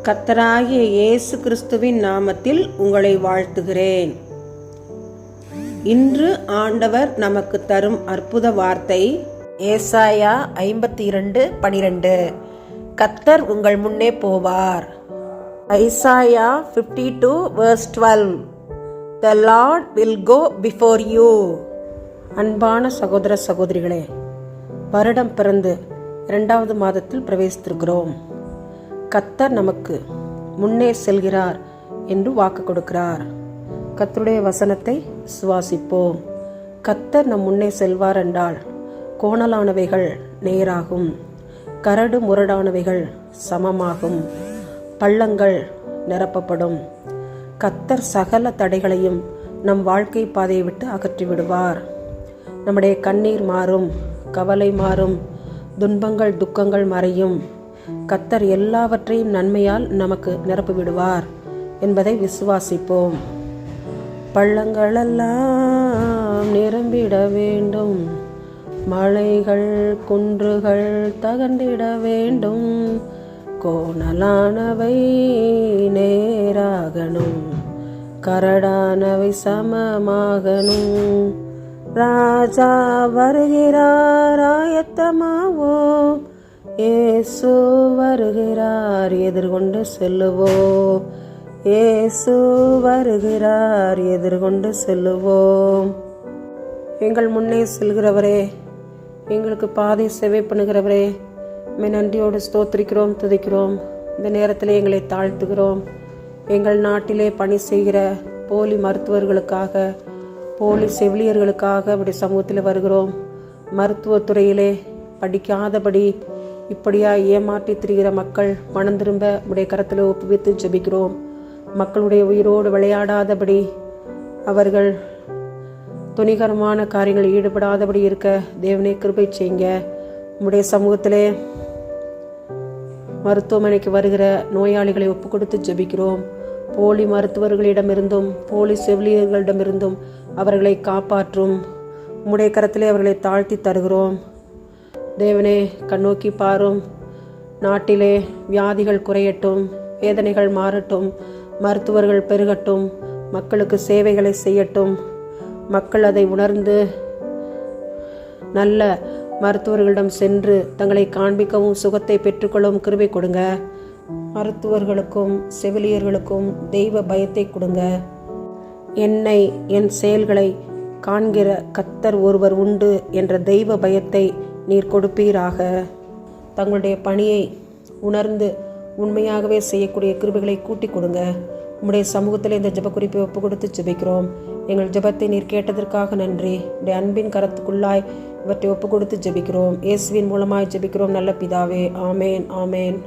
கர்த்தராகிய இயேசு கிறிஸ்துவின் நாமத்தில் உங்களை வாழ்த்துகிறேன். இன்று ஆண்டவர் நமக்கு தரும் அற்புத வார்த்தை ஏசாயா 52:12. கர்த்தர் உங்கள் முன்னே போவார். Isaiah 52:12. The Lord will go before you. அன்பான சகோதர சகோதரிகளே, வருடம் பிறந்து 2வது மாதத்தில் பிரவேசித்திருக்கிறோம். கர்த்தர் நமக்கு முன்னே செல்கிறார் என்று வாக்கு கொடுக்கிறார். கர்த்தருடைய வசனத்தை சுவாசிப்போம். கர்த்தர் நம் முன்னே செல்வார் என்றால் கோணலானவைகள் நேராகும், கரடு முரடானவைகள் சமமாகும், பள்ளங்கள் நிரப்பப்படும். கர்த்தர் சகல தடைகளையும் நம் வாழ்க்கை பாதையை விட்டு அகற்றி விடுவார். நம்முடைய கண்ணீர் மாறும், கவலை மாறும், துன்பங்கள் துக்கங்கள் மறையும். கர்த்தர் எல்லாவற்றையும் நன்மையால் நமக்கு நிரப்பி விடுவார் என்பதை விசுவாசிப்போம். பள்ளங்களெல்லாம் நிரம்பிட வேண்டும், மலைகள் குன்றுகள் தகர்ந்திட வேண்டும், கோணலானவை நேராகணும், கரடானவை சமமாகணும். ராஜா வருகிறார், ஆயத்தமாவோம், இயேசு வருகிறார், எதிர்கொண்டு செல்லுவோம். இயேசு வருகிறார், எதிர்கொண்டு செல்லுவோம். எங்கள் முன்னே செல்கிறவரே, எங்களுக்கு பாதை சேவை பண்ணுகிறவரே, நன்றியோடு ஸ்தோத்திரிக்கிறோம், துதிக்கிறோம். இந்த நேரத்தில் எங்களை தாழ்த்துகிறோம். எங்கள் நாட்டிலே பணி செய்கிற போலி மருத்துவர்களுக்காக, போலி செவிலியர்களுக்காக அப்படி சமூகத்தில் வருகிறோம். மருத்துவத்துறையிலே படிக்காதபடி இப்படியா ஏமாற்றி திரிகிற மக்கள் மனம் திரும்ப உடைய கரத்தில் ஒப்புவித்து ஜெபிக்கிறோம். மக்களுடைய உயிரோடு விளையாடாதபடி, அவர்கள் துணிகரமான காரியங்களில் ஈடுபடாதபடி இருக்க தேவனே கிருபை செய்யுங்க. உடைய சமூகத்திலே மருத்துவமனைக்கு வருகிற நோயாளிகளை ஒப்பு கொடுத்து ஜெபிக்கிறோம். போலி மருத்துவர்களிடமிருந்தும் போலி செவிலியர்களிடமிருந்தும் அவர்களை காப்பாற்றும். உடைய கரத்திலே அவர்களை தாழ்த்தி தருகிறோம். தேவனே கண்ணோக்கி பாரும். நாட்டிலே வியாதிகள் குறையட்டும், வேதனைகள் மாறட்டும், மருத்துவர்கள் பெருகட்டும், மக்களுக்கு சேவைகளை செய்யட்டும். மக்கள் அதை உணர்ந்து நல்ல மருத்துவர்களிடம் சென்று தங்களை காண்பிக்கவும் சுகத்தை பெற்றுக்கொள்ளவும் கிருபை கொடுங்க. மருத்துவர்களுக்கும் செவிலியர்களுக்கும் தெய்வ பயத்தை கொடுங்க. என்னை என் செயல்களை காண்கிற கர்த்தர் ஒருவர் உண்டு என்ற தெய்வ பயத்தை நீர் கொடுப்பீராக. தங்களுடைய பணியை உணர்ந்து உண்மையாகவே செய்யக்கூடிய கிருபைகளை கூட்டிக் கொடுங்க. உம்முடைய சமூகத்தில் இந்த ஜெப குறிப்பை ஒப்பு கொடுத்து ஜெபிக்கிறோம். எங்கள் ஜெபத்தை நீர் கேட்டதற்காக நன்றி. உடைய அன்பின் கரத்துக்குள்ளாய் இவற்றை ஒப்பு கொடுத்து ஜெபிக்கிறோம். இயேசுவின் மூலமாய் ஜெபிக்கிறோம் நல்ல பிதாவே. ஆமேன், ஆமேன்.